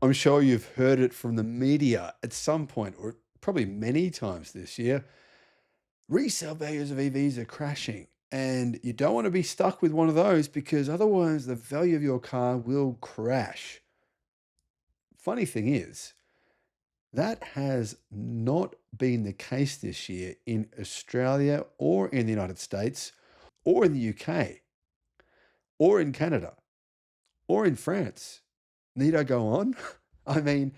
I'm sure you've heard it from the media at some point, or probably many times this year. Resale values of EVs are crashing, and you don't want to be stuck with one of those because otherwise the value of your car will crash. Funny thing is, that has not been the case this year in Australia or in the United States or in the UK or in Canada or in France. Need I go on? I mean,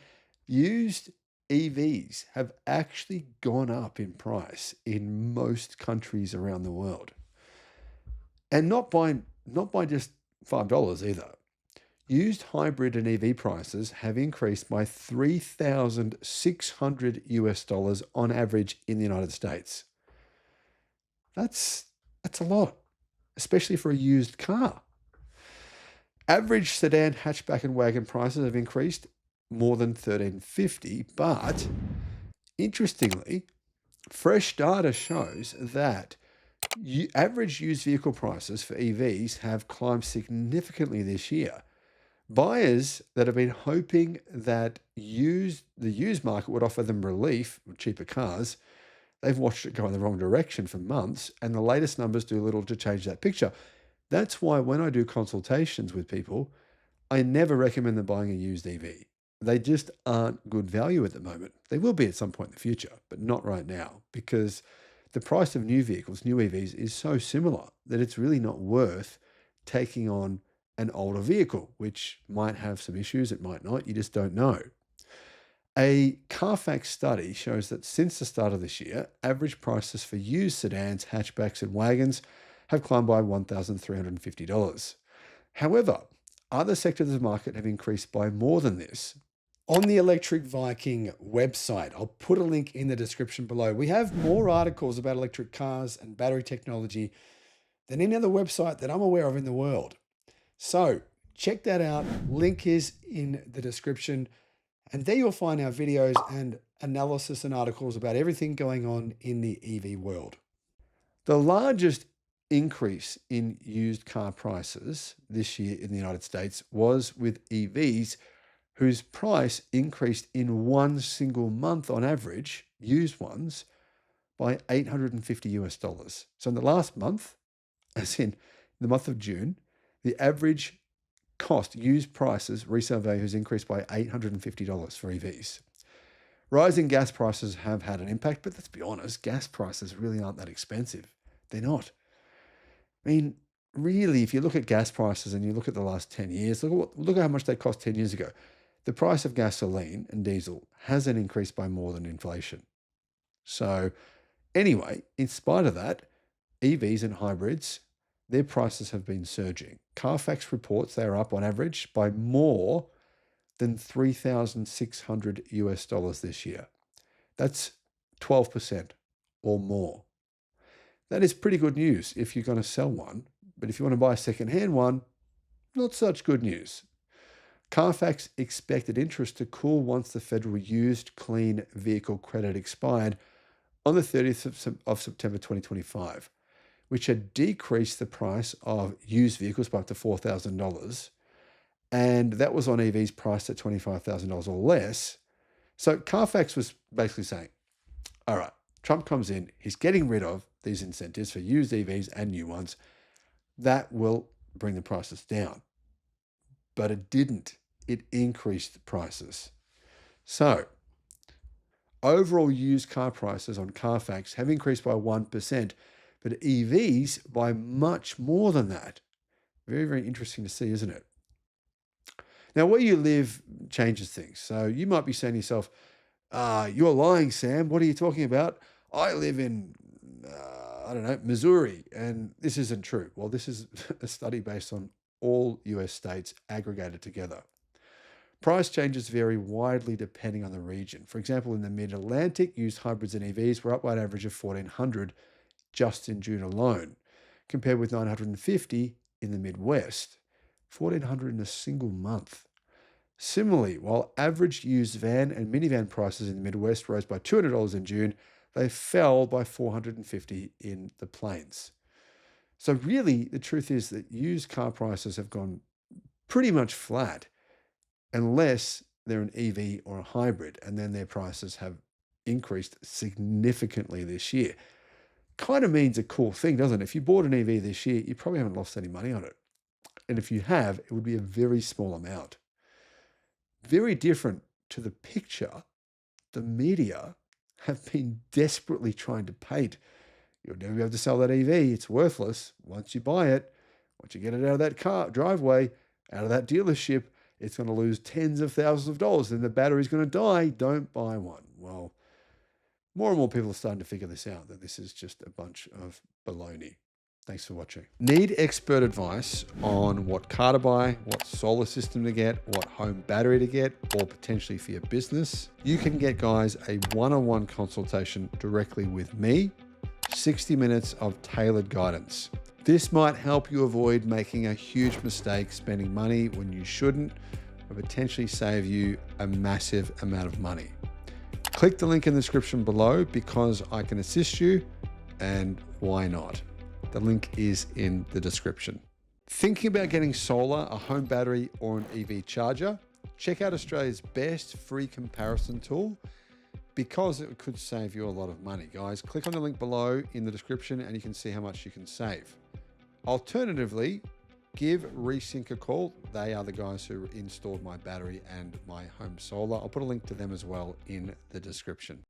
used EVs have actually gone up in price in most countries around the world. And not by just $5 either. Used hybrid and EV prices have increased by 3,600 US dollars on average in the United States. That's that's a lot, especially for a used car. Average sedan, hatchback, and wagon prices have increased more than 1350, but interestingly, fresh data shows that average used vehicle prices for EVs have climbed significantly this year. Buyers that have been hoping that the used market would offer them relief with cheaper cars, they've watched it go in the wrong direction for months, and the latest numbers do little to change that picture. That's why when I do consultations with people, I never recommend them buying a used EV. They just aren't good value at the moment. They will be at some point in the future, but not right now because the price of new vehicles, new EVs, is so similar that it's really not worth taking on an older vehicle, which might have some issues, it might not, you just don't know. A Carfax study shows that since the start of this year, average prices for used sedans, hatchbacks, and wagons have climbed by $1,350. However, other sectors of the market have increased by more than this. On the Electric Viking website, I'll put a link in the description below. We have more articles about electric cars and battery technology than any other website that I'm aware of in the world. So check that out. Link is in the description. And there you'll find our videos and analysis and articles about everything going on in the EV world. The largest increase in used car prices this year in the United States was with EVs, whose price increased in one single month on average, used ones, by 850 US dollars. So in the last month, as in the month of June, the average cost, used prices, resale value has increased by $850 for EVs. Rising gas prices have had an impact, but let's be honest, gas prices really aren't that expensive. They're not. I mean, really, if you look at gas prices and you look at the last 10 years, look at how much they cost 10 years ago. The price of gasoline and diesel hasn't increased by more than inflation. So anyway, in spite of that, EVs and hybrids, their prices have been surging. Carfax reports they are up on average by more than 3,600 US dollars this year. That's 12% or more. That is pretty good news if you're going to sell one, but if you want to buy a second-hand one, not such good news. Carfax expected interest to cool once the federal used clean vehicle credit expired on the 30th of September 2025, which had decreased the price of used vehicles by up to $4,000. And that was on EVs priced at $25,000 or less. So Carfax was basically saying, all right, Trump comes in, he's getting rid of these incentives for used EVs and new ones. That will bring the prices down. But it didn't. It increased the prices. So overall used car prices on Carfax have increased by 1%, but EVs by much more than that. Very, very interesting to see, isn't it? Now, where you live changes things. So you might be saying to yourself, you're lying, Sam. What are you talking about? I live in, I don't know, Missouri, and this isn't true. Well, this is a study based on all US states aggregated together. Price changes vary widely depending on the region. For example, in the Mid-Atlantic, used hybrids and EVs were up by an average of 1,400 just in June alone, compared with 950 in the Midwest, 1,400 in a single month. Similarly, while average used van and minivan prices in the Midwest rose by $200 in June, they fell by $450 in the Plains. So really, the truth is that used car prices have gone pretty much flat unless they're an EV or a hybrid, and then their prices have increased significantly this year. Kind of means a cool thing, doesn't it? If you bought an EV this year, you probably haven't lost any money on it. And if you have, it would be a very small amount. Very different to the picture the media have been desperately trying to paint. You'll never be able to sell that EV. It's worthless. Once you buy it, once you get it out of that driveway, out of that dealership, it's going to lose tens of thousands of dollars. Then the battery's going to die. Don't buy one. Well, more and more people are starting to figure this out, that this is just a bunch of baloney. Thanks for watching. Need expert advice on what car to buy, what solar system to get, what home battery to get, or potentially for your business? You can get, guys, a one-on-one consultation directly with me, 60 minutes of tailored guidance. This might help you avoid making a huge mistake spending money when you shouldn't, or potentially save you a massive amount of money. Click the link in the description below because I can assist you, and why not? The link is in the description. Thinking about getting solar, a home battery, or an EV charger? Check out Australia's best free comparison tool because it could save you a lot of money. Guys, click on the link below in the description and you can see how much you can save. Alternatively, give Resync a call. They are the guys who installed my battery and my home solar. I'll put a link to them as well in the description.